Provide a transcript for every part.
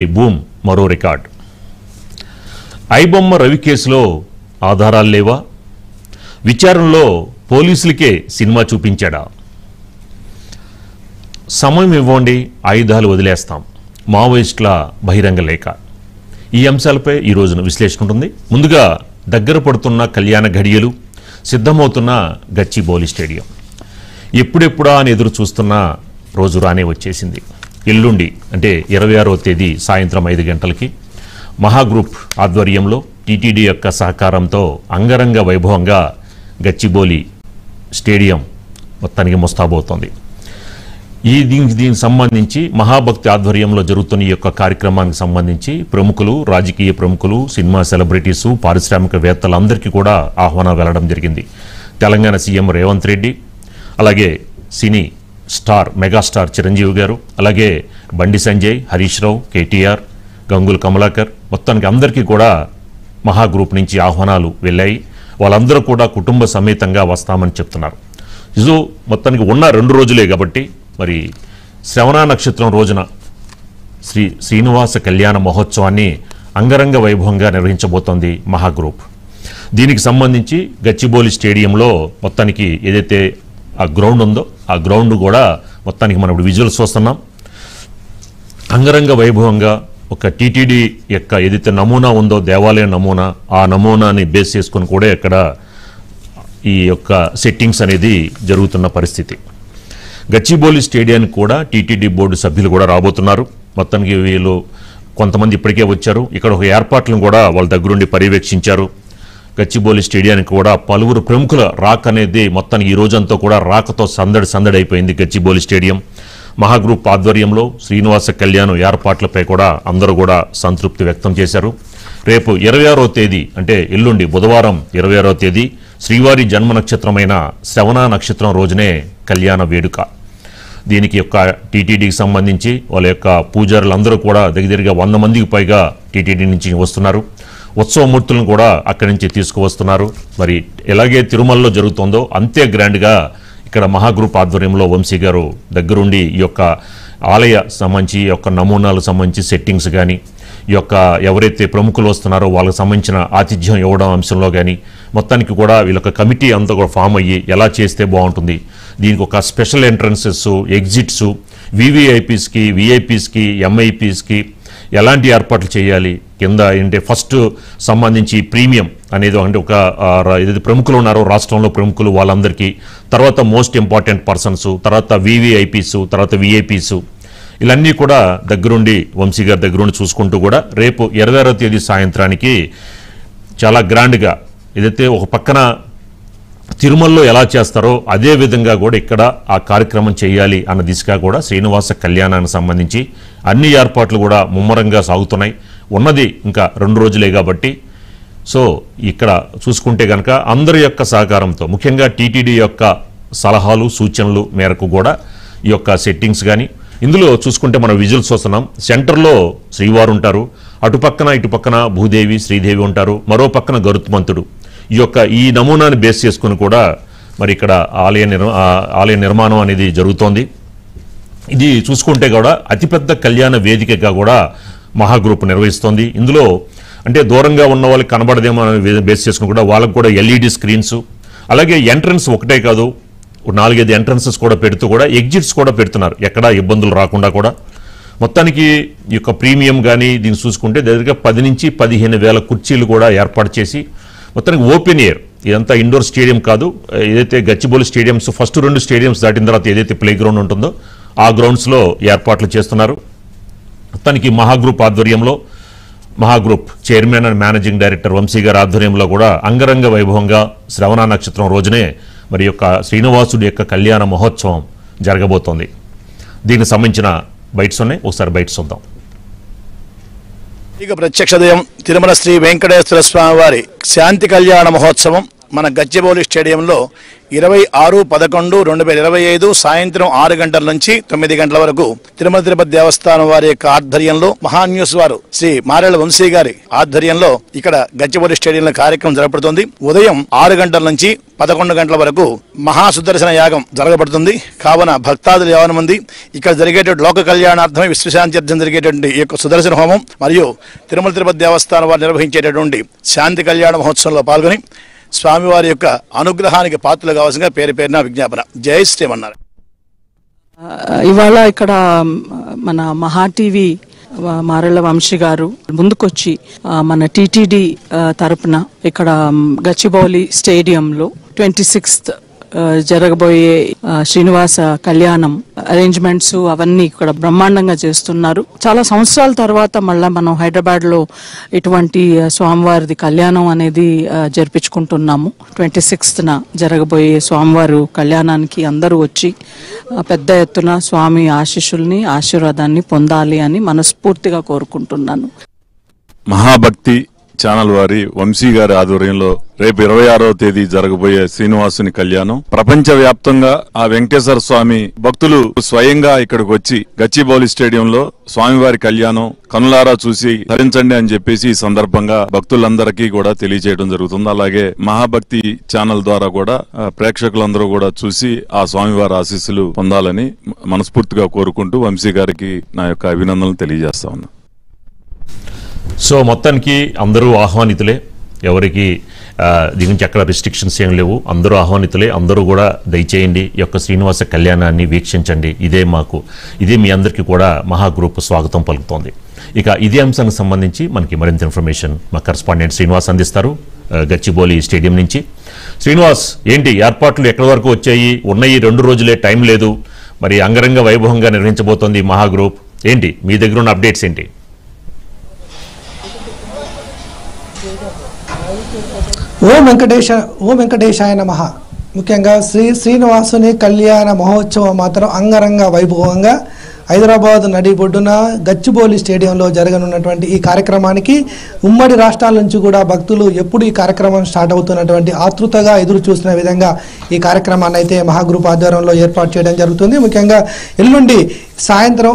Boom మరో record. IBomma Ravi కేసులో ఆధారాలు లేవా? విచారణలో పోలీసులకే సినిమా చూపించాడా? సమయం ఇవ్వండి, ఆయుధాలు వదిలేస్తాం, మావోయిస్టుల బహిరంగ లేఖ. ఈ అంశాలపై ఈ రోజున విశ్లేషణ ఉంటుంది. ముందుగా దగ్గర పడుతున్న కళ్యాణ ఘడియలు, సిద్ధమవుతున్న గచ్చిబౌలి స్టేడియం. ఎప్పుడెప్పుడా అని ఎదురు చూస్తున్న రోజు రానే వచ్చేసింది. ఎల్లుండి అంటే 26వ తేదీ సాయంత్రం 5 గంటలకి మహాగ్రూప్ ఆధ్వర్యంలో టీటీడీ యొక్క సహకారంతో అంగరంగ వైభవంగా గచ్చిబౌలి స్టేడియం మొత్తానికి ముస్తాబవుతోంది. దీనికి సంబంధించి మహాభక్తి ఆధ్వర్యంలో జరుగుతున్న ఈ యొక్క కార్యక్రమానికి సంబంధించి ప్రముఖులు, రాజకీయ ప్రముఖులు, సినిమా సెలబ్రిటీసు, పారిశ్రామికవేత్తలందరికీ కూడా ఆహ్వానం వెళ్లడం జరిగింది. తెలంగాణ సీఎం రేవంత్ రెడ్డి, అలాగే సినీ స్టార్ మెగాస్టార్ చిరంజీవి గారు, అలాగే బండి సంజయ్, హరీష్ రావు, కేటీఆర్, గంగుల కమలాకర్, మొత్తానికి అందరికీ కూడా మహాగ్రూప్ నుంచి ఆహ్వానాలు వెళ్ళాయి. వాళ్ళందరూ కూడా కుటుంబ సమేతంగా వస్తామని చెప్తున్నారు. ఇది మొత్తానికి ఉన్న 2 రోజులే కాబట్టి మరి శ్రవణ నక్షత్రం రోజున శ్రీనివాస కళ్యాణ మహోత్సవాన్ని అంగరంగ వైభవంగా నిర్వహించబోతోంది మహాగ్రూప్. దీనికి సంబంధించి గచ్చిబౌలి స్టేడియంలో మొత్తానికి ఏదైతే ఆ గ్రౌండ్ ఉందో ఆ గ్రౌండ్ కూడా మొత్తానికి మనం ఇప్పుడు విజువల్స్ చూస్తున్నాం. అంగరంగ వైభవంగా ఒక టీటీడీ యొక్క ఏదైతే నమూనా ఉందో, దేవాలయ నమూనా, ఆ నమూనాని బేస్ చేసుకొని కూడా ఇక్కడ ఈ యొక్క సెట్టింగ్స్ అనేది జరుగుతున్న పరిస్థితి. గచ్చిబౌలి స్టేడియానికి కూడా టీటీడీ బోర్డు సభ్యులు కూడా రాబోతున్నారు. మొత్తానికి వీళ్ళు కొంతమంది ఇప్పటికే వచ్చారు. ఇక్కడ ఒక ఏర్పాట్లను కూడా వాళ్ళ దగ్గరుండి పర్యవేక్షించారు. గచ్చిబౌలి స్టేడియానికి కూడా పలువురు ప్రముఖుల రాక అనేది మొత్తానికి ఈ రోజంతా కూడా రాకతో సందడి అయిపోయింది. గచ్చిబౌలి స్టేడియం మహాగ్రూప్ ఆధ్వర్యంలో శ్రీనివాస కళ్యాణం ఏర్పాట్లపై కూడా అందరూ కూడా సంతృప్తి వ్యక్తం చేశారు. రేపు 26వ తేదీ అంటే ఎల్లుండి బుధవారం 26వ తేదీ శ్రీవారి జన్మ నక్షత్రమైన శ్రవణ నక్షత్రం రోజునే కళ్యాణ వేడుక. దీనికి యొక్క టీటీడీకి సంబంధించి వాళ్ళ యొక్క పూజారులందరూ కూడా దగ్గరగా 100 మందికి పైగా టీటీడీ నుంచి వస్తున్నారు. ఉత్సవమూర్తులను కూడా అక్కడి నుంచి తీసుకువస్తున్నారు. మరి ఎలాగే తిరుమలలో జరుగుతుందో అంతే గ్రాండ్గా ఇక్కడ మహాగ్రూప్ ఆధ్వర్యంలో వంశీ గారు దగ్గరుండి ఈ యొక్క ఆలయ సంబంధించి యొక్క నమూనాలకు సంబంధించి సెట్టింగ్స్ కానీ, ఈ యొక్క ఎవరైతే ప్రముఖులు వస్తున్నారో వాళ్ళకి సంబంధించిన ఆతిథ్యం ఇవ్వడం అంశంలో కానీ మొత్తానికి కూడా వీళ్ళొక కమిటీ అంతా కూడా ఫామ్ అయ్యి ఎలా చేస్తే బాగుంటుంది, దీనికి ఒక స్పెషల్ ఎంట్రన్సెస్, ఎగ్జిట్స్, వివిఐపీస్కి, విఐపీస్కి, ఎంఐపీస్కి ఎలాంటి ఏర్పాట్లు చేయాలి, కింద ఏంటంటే ఫస్ట్ సంబంధించి ప్రీమియం అనేది అంటే ఒక ఏదైతే ప్రముఖులు ఉన్నారో రాష్ట్రంలో ప్రముఖులు వాళ్ళందరికీ, తర్వాత మోస్ట్ ఇంపార్టెంట్ పర్సన్స్, తర్వాత వివిఐపీస్, తర్వాత విఐపీస్, ఇవన్నీ కూడా దగ్గరుండి వంశీ గారి దగ్గరుండి చూసుకుంటూ కూడా రేపు 26వ తేదీ సాయంత్రానికి చాలా గ్రాండ్గా ఏదైతే ఒక పక్కన తిరుమలలో ఎలా చేస్తారో అదే విధంగా కూడా ఇక్కడ ఆ కార్యక్రమం చేయాలి అన్న దిశగా కూడా శ్రీనివాస కళ్యాణానికి సంబంధించి అన్ని ఏర్పాట్లు కూడా ముమ్మరంగా సాగుతున్నాయి. ఉన్నది ఇంకా 2 రోజులే కాబట్టి సో ఇక్కడ చూసుకుంటే కనుక అందరి యొక్క సహకారంతో, ముఖ్యంగా టీటీడీ యొక్క సలహాలు సూచనలు మేరకు కూడా ఈ యొక్క సెట్టింగ్స్ కానీ ఇందులో చూసుకుంటే మనం విజువల్స్ వస్తున్నాం. సెంటర్లో శ్రీవారు ఉంటారు, అటుపక్కన ఇటుపక్కన భూదేవి, శ్రీదేవి ఉంటారు, మరో పక్కన గరుత్మంతుడు. ఈ నమూనాని బేస్ చేసుకుని కూడా మరి ఇక్కడ ఆలయ నిర్మాణం అనేది జరుగుతోంది. ఇది చూసుకుంటే కూడా అతిపెద్ద కళ్యాణ వేదికగా కూడా మహాగ్రూప్ నిర్వహిస్తోంది. ఇందులో అంటే దూరంగా ఉన్న వాళ్ళకి కనబడదేమో అని బేస్ చేసుకుని కూడా వాళ్ళకు కూడా ఎల్ఈడి స్క్రీన్స్, అలాగే ఎంట్రన్స్ ఒకటే కాదు 4-5 ఎంట్రన్సెస్ కూడా పెడుతూ కూడా ఎగ్జిట్స్ కూడా పెడుతున్నారు, ఎక్కడా ఇబ్బందులు రాకుండా కూడా. మొత్తానికి ఈ యొక్క ప్రీమియం కానీ దీన్ని చూసుకుంటే దగ్గరగా 10 నుంచి 15 వేల కుర్చీలు కూడా ఏర్పాటు చేసి మొత్తానికి ఓపెన్ ఎయిర్, ఇదంతా ఇండోర్ స్టేడియం కాదు. ఏదైతే గచ్చిబౌలి స్టేడియంస్ ఫస్ట్ 2 స్టేడియంస్ దాటిన తర్వాత ఏదైతే ప్లే గ్రౌండ్ ఉంటుందో ఆ గ్రౌండ్స్లో ఏర్పాట్లు చేస్తున్నారు. మొత్తానికి మహాగ్రూప్ ఆధ్వర్యంలో Maha group chairman and managing director Vamsi గారి ఆధ్వర్యంలో కూడా అంగరంగ వైభవంగా శ్రవణ నక్షత్రం రోజునే మరి యొక్క శ్రీనివాసుడి యొక్క కళ్యాణ మహోత్సవం జరగబోతోంది. దీనికి సంబంధించిన బైట్స్ ఉన్నాయి, ఒకసారి బైట్స్ చూద్దాం. ఇక ప్రత్యక్ష దయం తిరుమల శ్రీ వెంకటేశ్వర స్వామి వారి శాంతి కళ్యాణ మహోత్సవం మన గచ్చిబౌలి స్టేడియంలో 26/11/2025 సాయంత్రం 6 గంటల నుంచి 9 గంటల వరకు తిరుమల తిరుపతి దేవస్థానం వారి యొక్క ఆధ్వర్యంలో మహాన్యూస్ వారు శ్రీ మారెళ్ల వంశీ గారి ఆధ్వర్యంలో ఇక్కడ గచ్చిబౌలి స్టేడియంలో కార్యక్రమం జరపబడుతుంది. ఉదయం 6 గంటల నుంచి 11 గంటల వరకు మహాసుదర్శన యాగం జరగబడుతుంది. కావున భక్తాదులు ఎవరి మంది ఇక్కడ జరిగేటువంటి లోక కళ్యాణార్థమై విశ్వశాంత్యర్థం జరిగేటువంటి ఈ యొక్క సుదర్శన హోమం మరియు తిరుమల తిరుపతి దేవస్థానం వారు నిర్వహించేటటువంటి శాంతి కళ్యాణ మహోత్సవంలో పాల్గొని స్వామివారి యొక్క అనుగ్రహానికి పాత్రలు కావాల్సిందిగా పేరు పేరున విజ్ఞాపన. జై శ్రీమన్నారు. ఇవాళ ఇక్కడ మన మహా టీవీ మారెళ్ల వంశీ గారు ముందుకొచ్చి మన టీటీడీ తరపున ఇక్కడ గచ్చిబౌలి స్టేడియంలో 26th జరగబోయే శ్రీనివాస కళ్యాణం అరేంజ్మెంట్స్ అవన్నీ ఇక్కడ బ్రహ్మాండంగా చేస్తున్నారు. చాలా సంవత్సరాల తర్వాత మళ్ళా మనం హైదరాబాద్ లో ఇటువంటి స్వామివారిది కళ్యాణం అనేది జరిపించుకుంటున్నాము. 26th జరగబోయే స్వామివారు కళ్యాణానికి అందరూ వచ్చి పెద్ద ఎత్తున స్వామి ఆశీస్సుల్ని ఆశీర్వాదాన్ని పొందాలి అని మనస్ఫూర్తిగా కోరుకుంటున్నాను. మహాభక్తి ఛానల్ వారి వంశీ గారి ఆధ్వర్యంలో రేపు 26వ తేదీ జరగబోయే శ్రీనివాసుని కళ్యాణం ప్రపంచ వ్యాప్తంగా ఆ వెంకటేశ్వర స్వామి భక్తులు స్వయంగా ఇక్కడికి వచ్చి గచ్చిబౌలి స్టేడియంలో స్వామివారి కళ్యాణం కనులారా చూసి ధరించండి అని చెప్పేసి ఈ సందర్భంగా భక్తులందరికీ కూడా తెలియజేయడం జరుగుతుంది. అలాగే మహాభక్తి ఛానల్ ద్వారా కూడా ప్రేక్షకులందరూ కూడా చూసి ఆ స్వామివారి ఆశీస్సులు పొందాలని మనస్ఫూర్తిగా కోరుకుంటూ వంశీ గారికి నా యొక్క అభినందనలు తెలియజేస్తా ఉన్నా. సో మొత్తానికి అందరూ ఆహ్వానితులే, ఎవరికి దీని నుంచి ఎక్కడ రిస్ట్రిక్షన్స్ ఏం లేవు, అందరూ ఆహ్వానితులే. అందరూ కూడా దయచేయండి, ఈ యొక్క శ్రీనివాస కళ్యాణాన్ని వీక్షించండి. ఇదే మీ అందరికీ కూడా మహా గ్రూప్ స్వాగతం పలుకుతోంది. ఇక ఇదే అంశానికి సంబంధించి మనకి మరింత ఇన్ఫర్మేషన్ మా కరెస్పాండెంట్ శ్రీనివాస్ అందిస్తారు గచ్చిబౌలి స్టేడియం నుంచి. శ్రీనివాస్, ఏంటి ఏర్పాట్లు ఎక్కడి వరకు వచ్చాయి? ఉన్నాయి 2 రోజులే, టైం లేదు, మరి అంగరంగ వైభవంగా నిర్వహించబోతోంది మహా గ్రూప్. ఏంటి మీ దగ్గర ఉన్న అప్డేట్స్ ఏంటి? ఓం వెంకటేశాయ నమః. ముఖ్యంగా శ్రీనివాసుని కళ్యాణ మహోత్సవం మాత్రం అంగరంగ వైభవంగా హైదరాబాద్ నడిబొడ్డున గచ్చిబౌలి స్టేడియంలో జరగనున్నటువంటి ఈ కార్యక్రమానికి ఉమ్మడి రాష్ట్రాల నుంచి కూడా భక్తులు ఎప్పుడు ఈ కార్యక్రమం స్టార్ట్ అవుతున్నటువంటి ఆతృతగా ఎదురు చూసిన విధంగా ఈ కార్యక్రమాన్ని అయితే మహాగ్రూప్ ఆధ్వర్యంలో ఏర్పాటు చేయడం జరుగుతుంది. ముఖ్యంగా ఎల్లుండి సాయంత్రం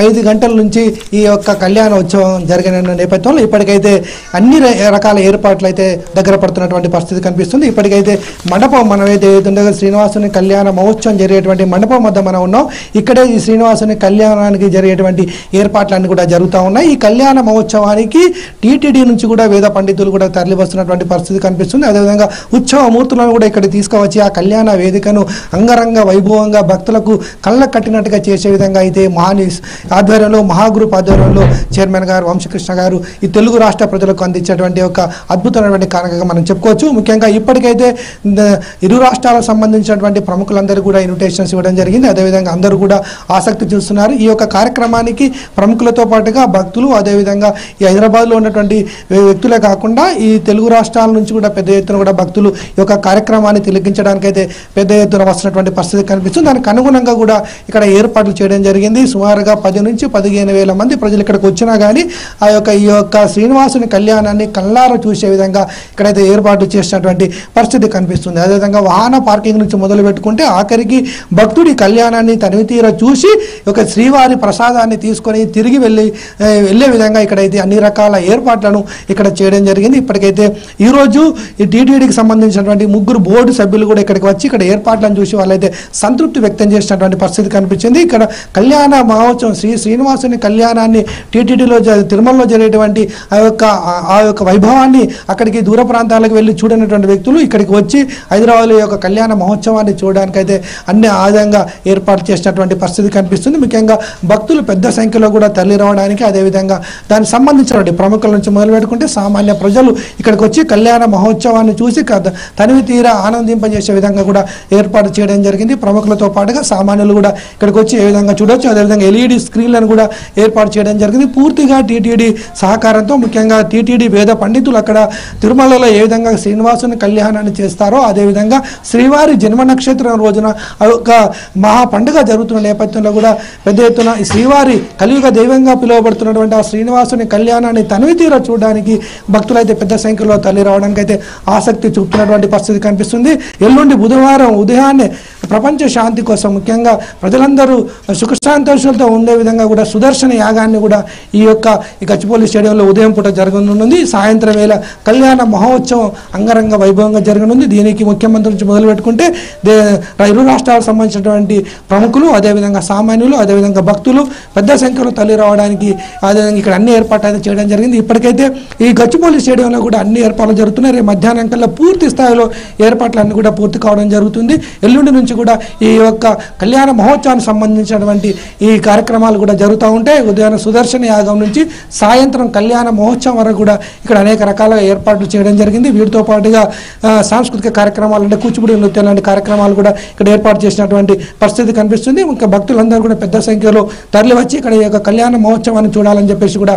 5 గంటల నుంచి ఈ యొక్క కళ్యాణ ఉత్సవం జరిగిన నేపథ్యంలో ఇప్పటికైతే అన్ని రకాల ఏర్పాట్లు అయితే దగ్గర పడుతున్నటువంటి పరిస్థితి కనిపిస్తుంది. ఇప్పటికైతే మండపం మనమైతే ఏదైతే శ్రీనివాసుని కళ్యాణ మహోత్సవం జరిగేటువంటి మండపం వద్ద మనం ఉన్నాం. ఇక్కడే ఈ శ్రీనివాసుని కళ్యాణానికి జరిగేటువంటి ఏర్పాట్లన్నీ కూడా జరుగుతూ ఉన్నాయి. ఈ కళ్యాణ మహోత్సవానికి టీటీడీ నుంచి కూడా వేద పండితులు కూడా తరలి వస్తున్నటువంటి పరిస్థితి కనిపిస్తుంది. అదేవిధంగా ఉత్సవ మూర్తులను కూడా ఇక్కడ తీసుకువచ్చి ఆ కళ్యాణ వేదికను అంగరంగ వైభవంగా భక్తులకు కళ్ళ కట్టినట్టుగా చేసే విధంగా అయితే ఆధ్వర్యంలో మహాగ్రూప్ ఆధ్వర్యంలో చైర్మన్ గారు వంశకృష్ణ గారు ఈ తెలుగు రాష్ట్ర ప్రజలకు అందించేటువంటి ఒక అద్భుతమైనటువంటి కారణంగా మనం చెప్పుకోవచ్చు. ముఖ్యంగా ఇప్పటికైతే ఇరు రాష్ట్రాలకు సంబంధించినటువంటి ప్రముఖులందరూ కూడా ఇన్విటేషన్స్ ఇవ్వడం జరిగింది. అదేవిధంగా అందరూ కూడా ఆసక్తి చూస్తున్నారు. ఈ యొక్క కార్యక్రమానికి ప్రముఖులతో పాటుగా భక్తులు, అదేవిధంగా ఈ హైదరాబాద్లో ఉన్నటువంటి వ్యక్తులే కాకుండా ఈ తెలుగు రాష్ట్రాల నుంచి కూడా పెద్ద ఎత్తున కూడా భక్తులు ఈ యొక్క కార్యక్రమాన్ని తిలకించడానికైతే పెద్ద ఎత్తున వస్తున్నటువంటి పరిస్థితి కనిపిస్తుంది. దానికి అనుగుణంగా కూడా ఇక్కడ ఏర్పాట్లు చేయడం జరిగింది. సుమారుగా 10 నుంచి 15 వేల మంది ప్రజలు ఇక్కడికి వచ్చినా కానీ ఈ యొక్క శ్రీనివాసుని కళ్యాణాన్ని కళ్ళారా చూసే విధంగా ఇక్కడైతే ఏర్పాటు చేసినటువంటి పరిస్థితి కనిపిస్తుంది. అదేవిధంగా వాహన పార్కింగ్ నుంచి మొదలు పెట్టుకుంటే ఆఖరికి భక్తుడి కళ్యాణాన్ని తనివితీర చూసి ఒక శ్రీవారి ప్రసాదాన్ని తీసుకొని తిరిగి వెళ్ళే విధంగా ఇక్కడైతే అన్ని రకాల ఏర్పాట్లను ఇక్కడ చేయడం జరిగింది. ఇప్పటికైతే ఈరోజు ఈ టీటీడీకి సంబంధించినటువంటి 3 బోర్డు సభ్యులు కూడా ఇక్కడికి వచ్చి ఇక్కడ ఏర్పాట్లను చూసి వాళ్ళైతే సంతృప్తి వ్యక్తం చేసినటువంటి పరిస్థితి కనిపించింది. ఇక్కడ కళ్యాణ మహోత్సవం శ్రీనివాసుని కళ్యాణాన్ని టీటీడీలో తిరుమలలో జరిగేటువంటి ఆ యొక్క వైభవాన్ని అక్కడికి దూర ప్రాంతాలకు వెళ్ళి చూడనటువంటి వ్యక్తులు ఇక్కడికి వచ్చి హైదరాబాద్ యొక్క కళ్యాణ మహోత్సవాన్ని చూడడానికైతే అన్ని ఆదాయంగా ఏర్పాటు చేసినటువంటి పరిస్థితి కనిపిస్తుంది. ముఖ్యంగా భక్తులు పెద్ద సంఖ్యలో కూడా తరలి రావడానికి, అదేవిధంగా దానికి సంబంధించినటువంటి ప్రముఖుల నుంచి మొదలు పెట్టుకుంటే సామాన్య ప్రజలు ఇక్కడికి వచ్చి కళ్యాణ మహోత్సవాన్ని చూసి తనివి తీరా ఆనందింపజేసే విధంగా కూడా ఏర్పాటు చేయడం జరిగింది. ప్రముఖులతో పాటుగా సామాన్యులు కూడా ఇక్కడికి వచ్చి ఏ విధంగా చూడొచ్చు. అదేవిధంగా LED స్క్రీన్లను కూడా ఏర్పాటు చేయడం జరిగింది. పూర్తిగా టీటీడీ సహకారంతో, ముఖ్యంగా టీటీడీ వేద పండితులు అక్కడ తిరుమలలో ఏ విధంగా శ్రీనివాసుని కళ్యాణాన్ని చేస్తారో అదేవిధంగా శ్రీవారి జన్మ నక్షత్రం రోజున ఒక మహా పండుగ జరుగుతున్న నేపథ్యంలో కూడా పెద్ద పెద్ద ఎత్తున ఈ శ్రీవారి కలియుగ దైవంగా పిలువబడుతున్నటువంటి ఆ శ్రీనివాసుని కళ్యాణాన్ని తనివి తీర చూడడానికి భక్తులైతే పెద్ద సంఖ్యలో తరలి రావడానికి అయితే ఆసక్తి చూపుతున్నటువంటి పరిస్థితి కనిపిస్తుంది. ఎల్లుండి బుధవారం ఉదయాన్నే ప్రపంచ శాంతి కోసం ముఖ్యంగా ప్రజలందరూ సుఖశాంతోషాలతో ఉండే విధంగా కూడా సుదర్శన యాగాన్ని కూడా ఈ గచ్చిబౌలి స్టేడియంలో ఉదయం పూట జరగనుంది. సాయంత్రం వేళ కళ్యాణ మహోత్సవం అంగరంగ వైభవంగా జరగనుంది. దీనికి ముఖ్యమంత్రి నుంచి మొదలు పెట్టుకుంటే ఇరు రాష్ట్రాలకు సంబంధించినటువంటి ప్రముఖులు, అదేవిధంగా సామాన్యులు, అదేవిధంగా భక్తులు పెద్ద సంఖ్యలో తరలి రావడానికి అదేవిధంగా ఇక్కడ అన్ని ఏర్పాట్లు అయితే చేయడం జరిగింది. ఇప్పటికైతే ఈ గచ్చిబౌలి స్టేడియంలో కూడా అన్ని ఏర్పాట్లు జరుగుతున్నాయి. రేపు మధ్యాహ్నం కల్లా పూర్తి స్థాయిలో ఏర్పాట్లన్నీ కూడా పూర్తి కావడం జరుగుతుంది. ఎల్లుండి నుంచి కూడా ఈ కళ్యాణ మహోత్సవానికి సంబంధించినటువంటి ఈ కార్యక్రమాలు కూడా జరుగుతూ ఉంటాయి. ఉదయం సుదర్శన యాగం నుంచి సాయంత్రం కళ్యాణ మహోత్సవం వరకు కూడా ఇక్కడ అనేక రకాల ఏర్పాట్లు చేయడం జరిగింది. వీటితో పాటుగా సాంస్కృతిక కార్యక్రమాలు అంటే కూచిపూడి నృత్యం లాంటి కార్యక్రమాలు కూడా ఇక్కడ ఏర్పాటు చేసినటువంటి పరిస్థితి కనిపిస్తుంది. ఇంకా భక్తులందరూ కూడా పెద్ద సంఖ్యలో తరలి వచ్చి ఇక్కడ ఈ కళ్యాణ మహోత్సవాన్ని చూడాలని చెప్పేసి కూడా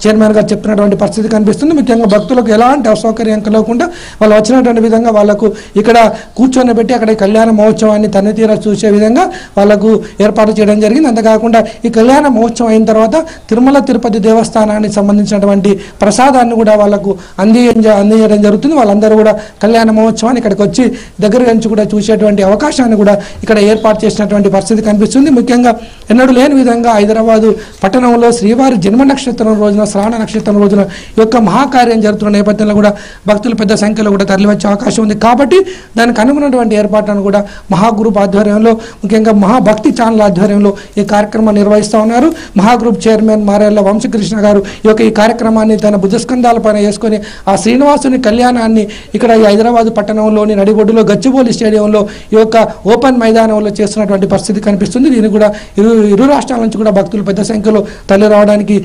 చైర్మన్ గారు చెప్తున్నటువంటి పరిస్థితి కనిపిస్తుంది. ముఖ్యంగా భక్తులకు ఎలాంటి అసౌకర్యం కలగకుండా వాళ్ళు వచ్చినటువంటి విధంగా వాళ్ళకు ఇక్కడ కూర్చొని పెట్టి అక్కడ కళ్యాణ మహోత్సవాన్ని తనితీర చూసే విధంగా వాళ్ళకు ఏర్పాటు చేయడం జరిగింది. అంతేకాకుండా ఈ కళ్యాణ మహోత్సవం అయిన తర్వాత తిరుమల తిరుపతి దేవస్థానానికి సంబంధించినటువంటి ప్రసాదాన్ని కూడా వాళ్ళకు అందించడం జరుగుతుంది. వాళ్ళందరూ కూడా కళ్యాణ మహోత్సవాన్ని ఇక్కడికి వచ్చి దగ్గర నుంచి కూడా చూసేటువంటి అవకాశాన్ని కూడా ఇక్కడ ఏర్పాటు చేసినటువంటి పరిస్థితి కనిపిస్తుంది. ముఖ్యంగా ఎన్నడూ లేని విధంగా హైదరాబాదు పట్టణంలో శ్రీవారి జన్మ నక్షత్రం రోజున, శ్రావణ నక్షత్రం రోజున ఈ మహాకార్యం జరుగుతున్న నేపథ్యంలో కూడా భక్తులు పెద్ద సంఖ్యలో కూడా తరలివచ్చే అవకాశం ఉంది. కాబట్టి దానికి అనుగుణటువంటి ఏర్పాట్లను కూడా మహాగ్రూప్ ఆధ్వర్యంలో, ముఖ్యంగా మహాభక్తి ఛానల్ ఆధ్వర్యంలో ఈ కార్యక్రమాన్ని నిర్వహిస్తూ ఉన్నారు. మహాగ్రూప్ చైర్మన్ మారెళ్ళ వంశకృష్ణ గారు ఈ కార్యక్రమాన్ని తన భుజస్కంధాలపైన వేసుకొని ఆ శ్రీనివాసుని కళ్యాణాన్ని ఇక్కడ ఈ హైదరాబాద్ పట్టణంలోని నడిబొడ్డులో గచ్చిబౌలి స్టేడియంలో ఈ ఓపెన్ మైదానంలో చేస్తున్నటువంటి పరిస్థితి కనిపిస్తుంది. దీనికి కూడా ఇరు రాష్ట్రాల నుంచి కూడా భక్తులు పెద్ద సంఖ్యలో తరలి రావడానికి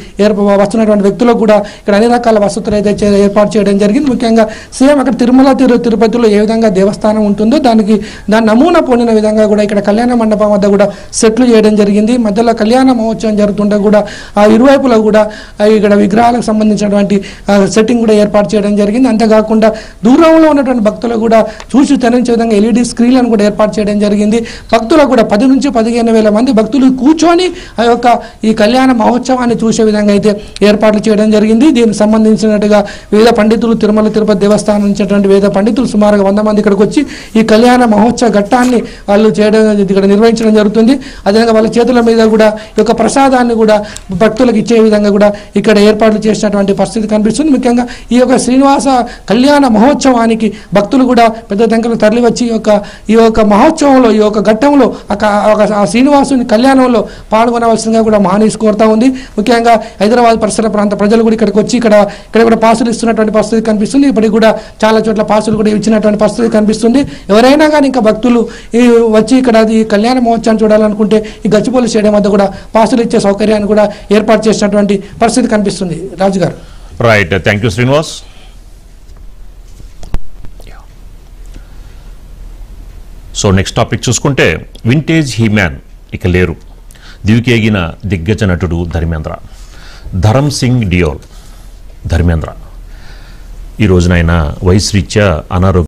వస్తున్నటువంటి వ్యక్తులకు కూడా ఇక్కడ అన్ని రకాల వసతులు అయితే ఏర్పాటు చేయడం జరిగింది. ముఖ్యంగా సేమ్ అక్కడ తిరుమల తిరుపతిలో ఏ విధంగా దేవస్థానం ఉంటుందో దాని నమూనా పొందిన విధంగా కూడా ఇక్కడ కళ్యాణ మండపం వద్ద కూడా సెట్లు చేయడం జరిగింది. మధ్యలో కళ్యాణ మహోత్సవం జరుగుతుంటే కూడా ఆ ఇరువైపులో కూడా ఇక్కడ విగ్రహాలకు సంబంధించినటువంటి సెట్టింగ్ కూడా ఏర్పాటు చేయడం జరిగింది. అంతేకాకుండా దూరంలో ఉన్నటువంటి భక్తులు కూడా చూసి తరించే విధంగా ఎల్ఈడి స్క్రీన్లను కూడా ఏర్పాటు చేయడం జరిగింది. భక్తులకు కూడా 10 నుంచి 15,000 మంది భక్తులు కూర్చొని ఈ కళ్యాణ మహోత్సవాన్ని చూసే విధంగా అయితే ఏర్పాట్లు చేయడం జరిగింది. దీనికి సంబంధించినట్టుగా వేద పండితులు, తిరుమల తిరుపతి దేవస్థానం నుంచినటువంటి వేద పండితులు సుమారుగా 100 మంది ఇక్కడికి వచ్చి ఈ కళ్యాణ మహోత్సవ ఘట్టాన్ని వాళ్ళు ఇక్కడ నిర్వహించడం జరుగుతుంది. అదేవిధంగా వాళ్ళ చేతుల మీద కూడా ఈ ప్రసాదాన్ని కూడా భక్తులకు ఇచ్చే విధంగా కూడా ఇక్కడ ఏర్పాట్లు చేసినటువంటి పరిస్థితి కనిపిస్తుంది. ముఖ్యంగా ఈ శ్రీనివాస కళ్యాణ మహోత్సవానికి భక్తులు కూడా పెద్ద సంఖ్యలో తరలి వచ్చి ఈ మహోత్సవంలో ఈ ఘట్టంలో ఆ శ్రీనివాసుని కళ్యాణంలో పాల్గొనవలసిందిగా కూడా మహానీస్ కోరుతా ఉంది. ముఖ్యంగా హైదరాబాద్ పరిసర ప్రాంత ప్రజలు కూడా ఇక్కడికి వచ్చి ఇక్కడ కూడా పాసులు ఇస్తున్నటువంటి పరిస్థితి కనిపిస్తుంది. ఇప్పటికి కూడా చాలా చోట్ల పాసులు కూడా ఇచ్చినటువంటి పరిస్థితి కనిపిస్తుంది. ఎవరైనా కానీ ఇంకా భక్తులు వచ్చి ఇక్కడ ఈ కళ్యాణ మహోత్సవాన్ని చూడాలనుకుంటే ఈ గచ్చిబౌలి స్టేడియం వద్ద కూడా పాసులు ఇచ్చే సౌకర్యాన్ని కూడా ఏర్పాటు చేసినటువంటి పరిస్థితి కనిపిస్తుంది. రాజు గారు. Right, thank you Srinivas. So next topic చూసుకుంటే వింటేజ్ హీమ్యాన్ ఇక లేరు. దివికేగిన దిగ్గజ నటుడు ధరమ్ సింగ్ డియోల్ ధర్మేంద్ర ఈ రోజున ఆయన వయసు రీత్యా అనారోగ్యం